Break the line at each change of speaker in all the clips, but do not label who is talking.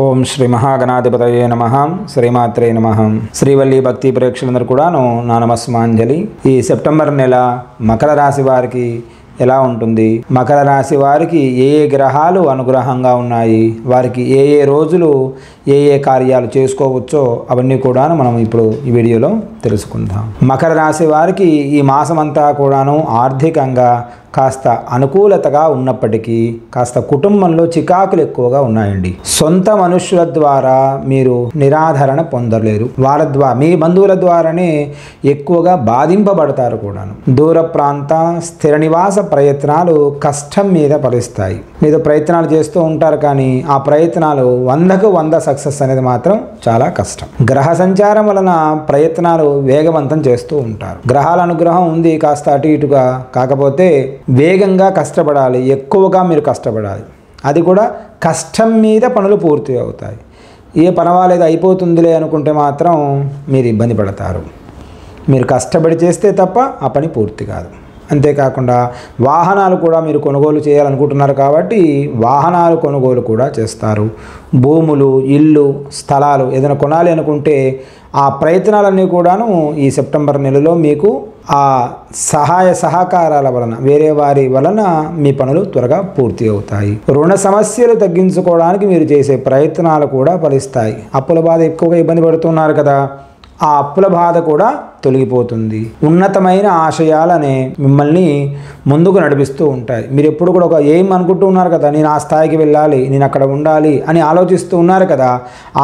ఓం శ్రీ మహాగణాధిపతయే నమః. శ్రీమాత్రే నమః. శ్రీవల్లి భక్తి ప్రేక్షకులందరూ కూడాను నా నమస్మాంజలి. ఈ సెప్టెంబర్ నెల మకర రాశి వారికి ఎలా ఉంటుంది, మకర రాశి వారికి ఏ గ్రహాలు అనుగ్రహంగా ఉన్నాయి, వారికి ఏ రోజులు ఏ కార్యాలు చేసుకోవచ్చో అవన్నీ కూడాను మనం ఇప్పుడు ఈ వీడియోలో తెలుసుకుందాం. మకర రాశి వారికి ఈ మాసం అంతా కూడాను ఆర్థికంగా కాస్త అనుకూలతగా ఉన్నప్పటికీ కాస్త కుటుంబంలో చికాకులు ఎక్కువగా ఉన్నాయండి. సొంత మనుషుల ద్వారా మీరు నిరాధరణ పొందలేరు. వాళ్ళ ద్వారా, మీ బంధువుల ద్వారానే ఎక్కువగా బాధింపబడతారు కూడాను. దూర ప్రాంత స్థిర నివాస ప్రయత్నాలు కష్టం మీద ఫలిస్తాయి. మీరు ప్రయత్నాలు చేస్తూ ఉంటారు, కానీ ఆ ప్రయత్నాలు 100కు 100 సక్సెస్ అనేది మాత్రం చాలా కష్టం. గ్రహ సంచారం వలన ప్రయత్నాలు వేగవంతం చేస్తూ ఉంటారు. గ్రహాల అనుగ్రహం ఉంది కాస్త అటు ఇటుగా, కాకపోతే వేగంగా కష్టపడాలి, ఎక్కువగా మీరు కష్టపడాలి. అది కూడా కష్టం మీద పనులు పూర్తి అవుతాయి. ఏ పర్వాలేదు అయిపోతుందిలే అనుకుంటే మాత్రం మీరు ఇబ్బంది పడతారు. మీరు కష్టపడి చేస్తే తప్ప ఆ పని పూర్తి కాదు. అంతేకాకుండా వాహనాలు కూడా మీరు కొనుగోలు చేయాలనుకుంటున్నారు కాబట్టి వాహనాలు కొనుగోలు కూడా చేస్తారు. భూములు, ఇల్లు, స్థలాలు ఏదైనా కొనాలి అనుకుంటే ఆ ప్రయత్నాలన్నీ కూడాను ఈ సెప్టెంబర్ నెలలో మీకు ఆ సహాయ సహకారాల వలన, వేరే వారి వలన మీ పనులు త్వరగా పూర్తి అవుతాయి. రుణ సమస్యలు తగ్గించుకోవడానికి మీరు చేసే ప్రయత్నాలు కూడా ఫలిస్తాయి. అప్పుల బాధ ఎక్కువగా ఇబ్బంది పడుతున్నారు కదా, ఆ అప్పుల బాధ కూడా తొలగిపోతుంది. ఉన్నతమైన ఆశయాలనే మిమ్మల్ని ముందుకు నడిపిస్తూ ఉంటాయి. మీరు ఎప్పుడు కూడా ఒక ఎయిమ్ అనుకుంటూ ఉన్నారు కదా, నేను ఆ స్థాయికి వెళ్ళాలి, నేను అక్కడ ఉండాలి అని ఆలోచిస్తూ ఉన్నారు కదా,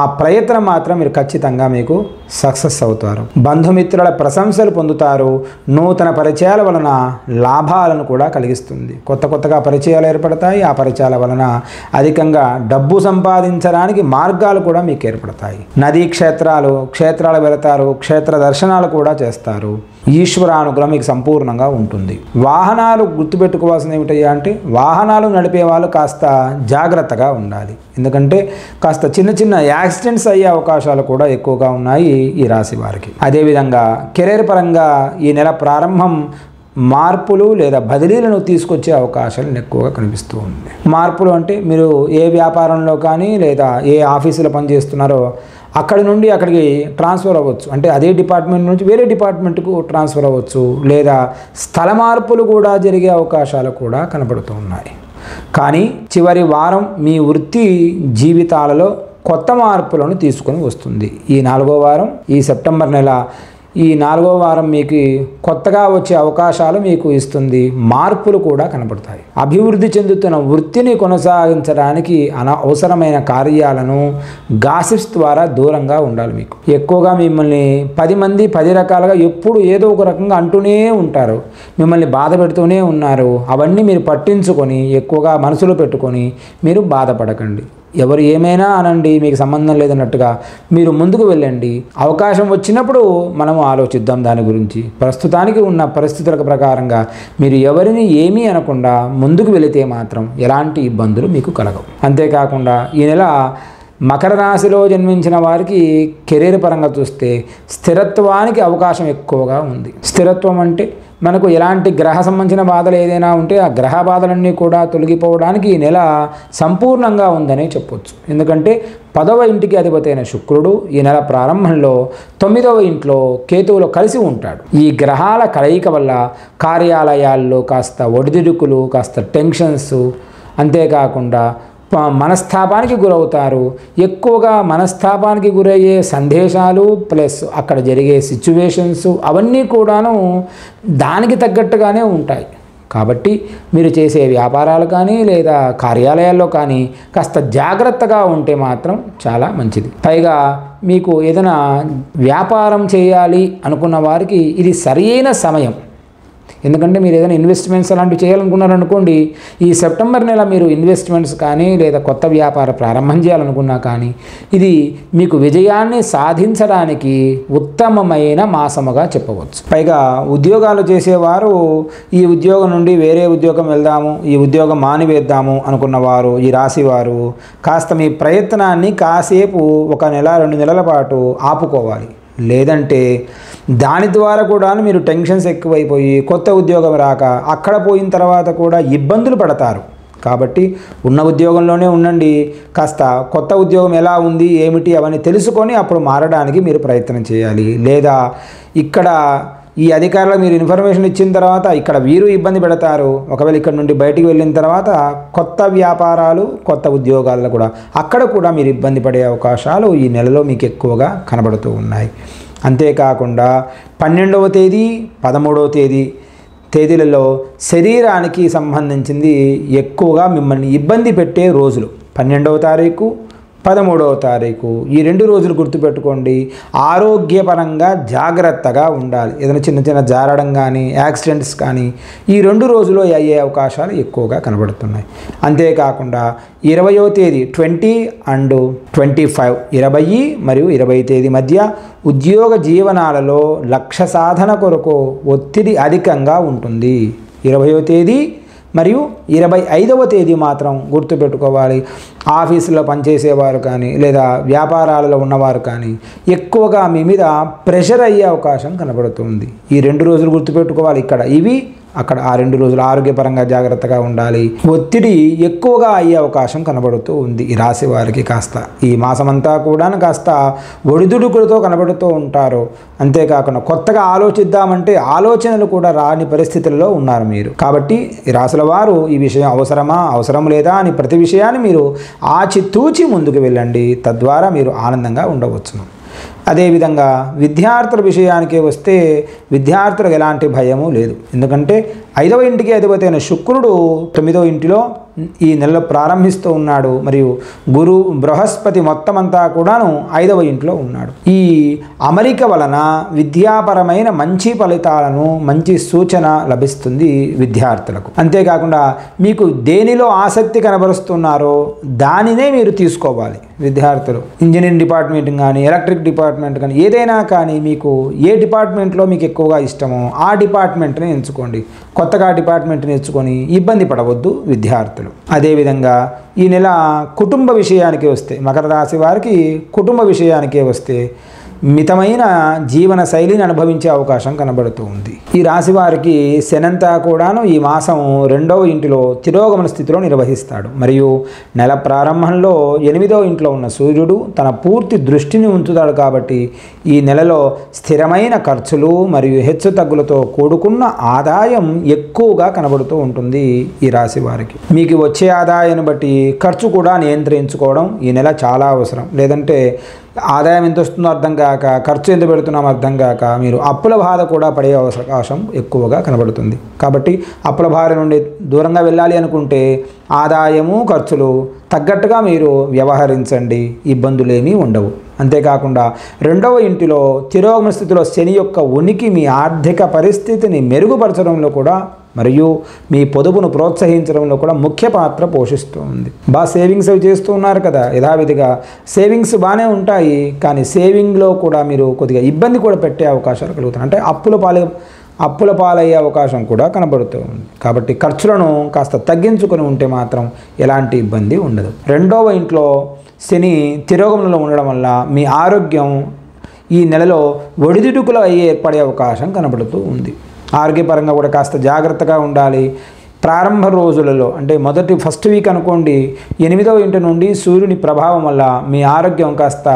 ఆ ప్రయత్నం మాత్రం మీరు ఖచ్చితంగా మీకు సక్సెస్ అవుతారు. బంధుమిత్రుల ప్రశంసలు పొందుతారు. నూతన పరిచయాల వలన లాభాలను కూడా కలిగిస్తుంది. కొత్తగా పరిచయాలు ఏర్పడతాయి. ఆ పరిచయాల వలన అధికంగా డబ్బు సంపాదించడానికి మార్గాలు కూడా మీకు ఏర్పడతాయి. నదీ క్షేత్రాలు వెళతారు. క్షేత్ర దర్శనాలు కూడా చేస్తారు. ఈశ్వరానుగ్రహం మీకు సంపూర్ణంగా ఉంటుంది. వాహనాలు గుర్తుపెట్టుకోవాల్సింది ఏమిటయ్యా అంటే, వాహనాలు నడిపే వాళ్ళు కాస్త జాగ్రత్తగా ఉండాలి. ఎందుకంటే కాస్త చిన్న యాక్సిడెంట్స్ అయ్యే అవకాశాలు కూడా ఎక్కువగా ఉన్నాయి ఈ రాశి వారికి. అదేవిధంగా కెరీర్ పరంగా ఈ నెల ప్రారంభం మార్పులు లేదా బదిలీలను తీసుకొచ్చే అవకాశాలు ఎక్కువగా కనిపిస్తూ ఉంది. మార్పులు అంటే మీరు ఏ వ్యాపారంలో కానీ లేదా ఏ ఆఫీసులో పనిచేస్తున్నారో అక్కడి నుండి అక్కడికి ట్రాన్స్ఫర్ అవ్వచ్చు. అంటే అదే డిపార్ట్మెంట్ నుంచి వేరే డిపార్ట్మెంట్కు ట్రాన్స్ఫర్ అవ్వచ్చు, లేదా స్థల మార్పులు కూడా జరిగే అవకాశాలు కూడా కనబడుతూ ఉన్నాయి. కానీ చివరి వారం మీ వృత్తి జీవితాలలో కొత్త మార్పులను తీసుకొని వస్తుంది. ఈ 4వ వారం, ఈ సెప్టెంబర్ నెల ఈ 4వ వారం మీకు కొత్తగా వచ్చే అవకాశాలు మీకు ఇస్తుంది. మార్పులు కూడా కనబడతాయి. అభివృద్ధి చెందుతున్న వృత్తిని కొనసాగించడానికి అవసరమైన కార్యాలను గాసిప్స్ ద్వారా దూరంగా ఉండాలి. మీకు ఎక్కువగా మిమ్మల్ని 10 మంది 10 రకాలుగా ఎప్పుడు ఏదో ఒక రకంగా అంటూనే ఉంటారు, మిమ్మల్ని బాధ పెడుతూనే ఉన్నారు. అవన్నీ మీరు పట్టించుకొని ఎక్కువగా మనసులో పెట్టుకొని మీరు బాధపడకండి. ఎవరు ఏమైనా అనండి, మీకు సంబంధం లేదన్నట్టుగా మీరు ముందుకు వెళ్ళండి. అవకాశం వచ్చినప్పుడు మనము ఆలోచిద్దాం దాని గురించి. ప్రస్తుతానికి ఉన్న పరిస్థితుల ప్రకారంగా మీరు ఎవరిని ఏమీ అనకుండా ముందుకు వెళితే మాత్రం ఎలాంటి ఇబ్బందులు మీకు కలగవు. అంతేకాకుండా ఈ నెల మకర రాశిలో జన్మించిన వారికి కెరీర్ పరంగా చూస్తే స్థిరత్వానికి అవకాశం ఎక్కువగా ఉంది. స్థిరత్వం అంటే మనకు ఎలాంటి గ్రహ సంబంధించిన బాధలు ఏదైనా ఉంటే ఆ గ్రహ బాధలన్నీ కూడా తొలగిపోవడానికి ఈ నెల సంపూర్ణంగా ఉందనే చెప్పొచ్చు. ఎందుకంటే 10వ ఇంటికి అధిపతి అయిన శుక్రుడు ఈ నెల ప్రారంభంలో 9వ ఇంట్లో కేతువులో కలిసి ఉంటాడు. ఈ గ్రహాల కలయిక వల్ల కార్యాలయాల్లో కాస్త ఒడిదుడుకులు, కాస్త టెన్షన్స్, అంతేకాకుండా మనస్తాపానికి గురవుతారు. ఎక్కువగా మనస్తాపానికి గురయ్యే సందేశాలు ప్లస్ అక్కడ జరిగే సిచ్యువేషన్స్ అవన్నీ కూడాను దానికి తగ్గట్టుగానే ఉంటాయి. కాబట్టి మీరు చేసే వ్యాపారాలు కానీ లేదా కార్యాలయాల్లో కానీ కాస్త జాగ్రత్తగా ఉంటే మాత్రం చాలా మంచిది. పైగా మీకు ఏదైనా వ్యాపారం చేయాలి అనుకున్న వారికి ఇది సరైన సమయం. ఎందుకంటే మీరు ఏదైనా ఇన్వెస్ట్మెంట్స్ అలాంటివి చేయాలనుకున్నారనుకోండి, ఈ సెప్టెంబర్ నెల మీరు ఇన్వెస్ట్మెంట్స్ కానీ లేదా కొత్త వ్యాపార ప్రారంభం చేయాలనుకున్నా కానీ ఇది మీకు విజయాన్ని సాధించడానికి ఉత్తమమైన మాసముగా చెప్పవచ్చు. పైగా ఉద్యోగాలు చేసేవారు ఈ ఉద్యోగం నుండి వేరే ఉద్యోగం వెళ్దాము, ఈ ఉద్యోగం మానివేద్దాము అనుకున్నవారు, ఈ రాశివారు కాస్త మీ ప్రయత్నాన్ని కాసేపు 1 నెల 2 నెలల పాటు ఆపుకోవాలి. లేదంటే దాని ద్వారా కూడా మీరు టెన్షన్స్ ఎక్కువైపోయి కొత్త ఉద్యోగం రాక అక్కడ పోయిన తర్వాత కూడా ఇబ్బందులు పడతారు. కాబట్టి ఉన్న ఉద్యోగంలోనే ఉండండి. కాస్త కొత్త ఉద్యోగం ఎలా ఉంది ఏమిటి అవన్నీ తెలుసుకొని అప్పుడు మారడానికి మీరు ప్రయత్నం చేయాలి. లేదా ఇక్కడ ఈ అధికారులు మీరు ఇన్ఫర్మేషన్ ఇచ్చిన తర్వాత ఇక్కడ వీరు ఇబ్బంది పెడతారు. ఒకవేళ ఇక్కడ నుండి బయటికి వెళ్ళిన తర్వాత కొత్త వ్యాపారాలు కొత్త ఉద్యోగాల్లో కూడా అక్కడ కూడా మీరు ఇబ్బంది పడే అవకాశాలు ఈ నెలలో మీకు ఎక్కువగా కనబడుతూ ఉన్నాయి. అంతేకాకుండా 12వ తేదీ 13వ తేదీలలో శరీరానికి సంబంధించింది ఎక్కువగా మిమ్మల్ని ఇబ్బంది పెట్టే రోజులు 12వ తారీఖు 13వ తారీఖు. ఈ 2 రోజులు గుర్తుపెట్టుకోండి. ఆరోగ్యపరంగా జాగ్రత్తగా ఉండాలి. ఏదైనా చిన్న చిన్న జారడం కానీ యాక్సిడెంట్స్ కానీ ఈ 2 రోజులు అయ్యే అవకాశాలు ఎక్కువగా కనబడుతున్నాయి. అంతేకాకుండా 20వ తేదీ 20 అండ్ 25 20 మరియు 20 తేదీ మధ్య ఉద్యోగ జీవనాలలో లక్ష్య సాధన కొరకు ఒత్తిడి అధికంగా ఉంటుంది. 20వ తేదీ మరియు 25వ తేదీ మాత్రం గుర్తుపెట్టుకోవాలి. ఆఫీసులో పనిచేసేవారు కానీ లేదా వ్యాపారాలలో ఉన్నవారు కానీ ఎక్కువగా మీ మీద ప్రెషర్ అయ్యే అవకాశం కనబడుతుంది. ఈ 2 రోజులు గుర్తుపెట్టుకోవాలి. ఇక్కడ ఇవి అక్కడ ఆ 2 రోజులు ఆరోగ్యపరంగా జాగ్రత్తగా ఉండాలి. ఒత్తిడి ఎక్కువగా అయ్యే అవకాశం కనబడుతూ ఉంది ఈ రాశి వారికి. కాస్త ఈ మాసమంతా కూడా కాస్త ఒడిదుడుకులతో కనబడుతూ ఉంటారు. అంతేకాకుండా కొత్తగా ఆలోచిద్దామంటే ఆలోచనలు కూడా రాని పరిస్థితుల్లో ఉన్నారు మీరు. కాబట్టి ఈ రాశుల వారు ఈ విషయం అవసరం లేదా అని ప్రతి విషయాన్ని మీరు ఆచితూచి ముందుకు వెళ్ళండి. తద్వారా మీరు ఆనందంగా ఉండవచ్చును. అదేవిధంగా విద్యార్థుల విషయానికి వస్తే విద్యార్థులకు ఎలాంటి భయము లేదు. ఎందుకంటే 5వ ఇంటికి అధిపతి అయిన శుక్రుడు 9వ ఇంటిలో ఈ నెలలో ప్రారంభిస్తూ ఉన్నాడు. మరియు గురు బృహస్పతి మొత్తం అంతా కూడాను 5వ ఇంట్లో ఉన్నాడు. ఈ అమరిక వలన విద్యాపరమైన మంచి ఫలితాలను మంచి సూచన లభిస్తుంది విద్యార్థులకు. అంతేకాకుండా మీకు దేనిలో ఆసక్తి కనబరుస్తున్నారో దానినే మీరు తీసుకోవాలి. విద్యార్థులు ఇంజనీరింగ్ డిపార్ట్మెంట్ కానీ ఎలక్ట్రిక్ డిపార్ట్మెంట్ కానీ ఏదైనా కానీ మీకు ఏ డిపార్ట్మెంట్లో మీకు ఎక్కువగా ఇష్టమో ఆ డిపార్ట్మెంట్ని ఎంచుకోండి. కొత్తగా డిపార్ట్మెంట్ని ఎంచుకొని ఇబ్బంది పడవద్దు విద్యార్థులు. అదేవిధంగా ఈ నెల కుటుంబ విషయానికి వస్తే మకర రాశి వారికి కుటుంబ విషయానికే వస్తే మితమైన జీవన శైలిని అనుభవించే అవకాశం కనబడుతూ ఉంది. ఈ రాశి వారికి శనంతా కూడాను ఈ మాసం 2వ ఇంటిలో తిరోగమన స్థితిలో నిర్వహిస్తాడు. మరియు నెల ప్రారంభంలో 8వ ఇంట్లో ఉన్న సూర్యుడు తన పూర్తి దృష్టిని ఉంచుతాడు. కాబట్టి ఈ నెలలో స్థిరమైన ఖర్చులు మరియు హెచ్చు తగ్గులతో కూడుకున్న ఆదాయం ఎక్కువగా కనబడుతూ ఉంటుంది ఈ రాశి వారికి. మీకు వచ్చే ఆదాయాన్ని బట్టి ఖర్చు కూడా నియంత్రించుకోవడం ఈ నెల చాలా అవసరం. లేదంటే ఆదాయం ఎంత వస్తుందో అర్థం కాక ఖర్చు ఎంత పెడుతున్నామో అర్థం కాక మీరు అప్పుల బాధ కూడా పడే అవకాశం ఎక్కువగా కనబడుతుంది. కాబట్టి అప్పుల బారి నుండి దూరంగా వెళ్ళాలి అనుకుంటే ఆదాయము ఖర్చులు తగ్గట్టుగా మీరు వ్యవహరించండి. ఇబ్బందులేమీ ఉండవు. అంతేకాకుండా 2వ ఇంటిలో తిరోగమన స్థితిలో శని యొక్క ఉనికి మీ ఆర్థిక పరిస్థితిని మెరుగుపరచడంలో కూడా మరియు మీ పొదుపును ప్రోత్సహించడంలో కూడా ముఖ్య పాత్ర పోషిస్తూ ఉంది. సేవింగ్స్ అవి చేస్తూ ఉన్నారు కదా, యథావిధిగా సేవింగ్స్ బాగానే ఉంటాయి. కానీ సేవింగ్లో కూడా మీరు కొద్దిగా ఇబ్బంది కూడా పెట్టే అవకాశాలు కలుగుతాయి. అంటే అప్పుల పాలయ్యే అవకాశం కూడా కనబడుతూ ఉంది. కాబట్టి ఖర్చులను కాస్త తగ్గించుకొని ఉంటే మాత్రం ఎలాంటి ఇబ్బంది ఉండదు. 2వ ఇంట్లో శని తిరోగమనంలో ఉండడం వల్ల మీ ఆరోగ్యం ఈ నెలలో ఒడిదుడుకులు ఏర్పడే అవకాశం కనబడుతూ ఉంది. ఆరోగ్యపరంగా కూడా కాస్త జాగ్రత్తగా ఉండాలి. ప్రారంభ రోజులలో అంటే ఫస్ట్ వీక్ అనుకోండి, 8వ ఇంటి నుండి సూర్యుని ప్రభావం వల్ల మీ ఆరోగ్యం కాస్త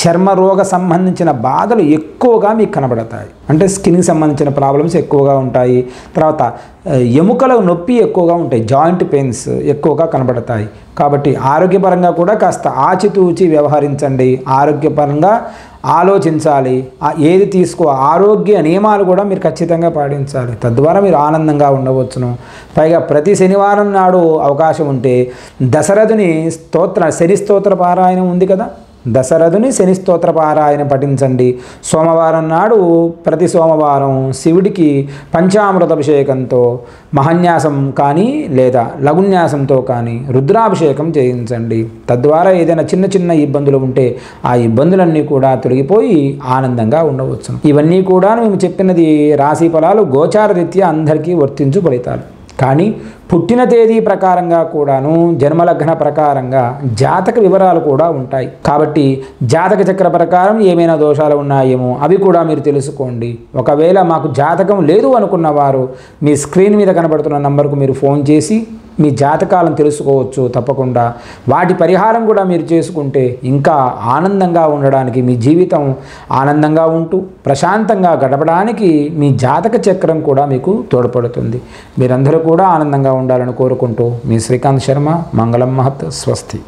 చర్మరోగ సంబంధించిన బాధలు ఎక్కువగా మీకు కనబడతాయి. అంటే స్కిన్కి సంబంధించిన ప్రాబ్లమ్స్ ఎక్కువగా ఉంటాయి. తర్వాత ఎముకల నొప్పి ఎక్కువగా ఉంటాయి, జాయింట్ పెయిన్స్ ఎక్కువగా కనబడతాయి. కాబట్టి ఆరోగ్యపరంగా కూడా కాస్త ఆచితూచి వ్యవహరించండి. ఆరోగ్యపరంగా ఆలోచించాలి. ఏది ఆరోగ్య నియమాలు కూడా మీరు ఖచ్చితంగా పాటించాలి. తద్వారా మీరు ఆనందంగా ఉండవచ్చును. పైగా ప్రతి శనివారం నాడు అవకాశం ఉంటే దశరథుని శని స్తోత్ర పారాయణం ఉంది కదా, దశరథుని శని స్తోత్ర పారాయణ పఠించండి. సోమవారం నాడు ప్రతి సోమవారం శివుడికి పంచామృత అభిషేకంతో మహన్యాసం కానీ లేదా లఘున్యాసంతో కానీ రుద్రాభిషేకం చేయించండి. తద్వారా ఏదైనా చిన్న చిన్న ఇబ్బందులు ఉంటే ఆ ఇబ్బందులన్నీ కూడా తొలగిపోయి ఆనందంగా ఉండవచ్చును. ఇవన్నీ కూడా మేము చెప్పినది రాశి ఫలాలు గోచార రీత్యా అందరికీ వర్తించు ఫలితాలు. కానీ పుట్టిన తేదీ ప్రకారంగా కూడాను జన్మలగ్న ప్రకారంగా జాతక వివరాలు కూడా ఉంటాయి. కాబట్టి జాతక చక్ర ప్రకారం ఏమైనా దోషాలు ఉన్నాయేమో అవి కూడా మీరు తెలుసుకోండి. ఒకవేళ మాకు జాతకం లేదు అనుకున్న వారు మీ స్క్రీన్ మీద కనబడుతున్న నంబర్కు మీరు ఫోన్ చేసి మీ జాతకాలను తెలుసుకోవచ్చు తప్పకుండా. వాటి పరిహారం కూడా మీరు చేసుకుంటే ఇంకా ఆనందంగా ఉండడానికి, మీ జీవితం ఆనందంగా ఉంటూ ప్రశాంతంగా గడపడానికి మీ జాతక చక్రం కూడా మీకు తోడ్పడుతుంది. మీరందరూ కూడా ఆనందంగా ఉండాలని కోరుకుంటూ మీ శ్రీకాంత్ శర్మ. మంగళం మహత్. స్వస్తి.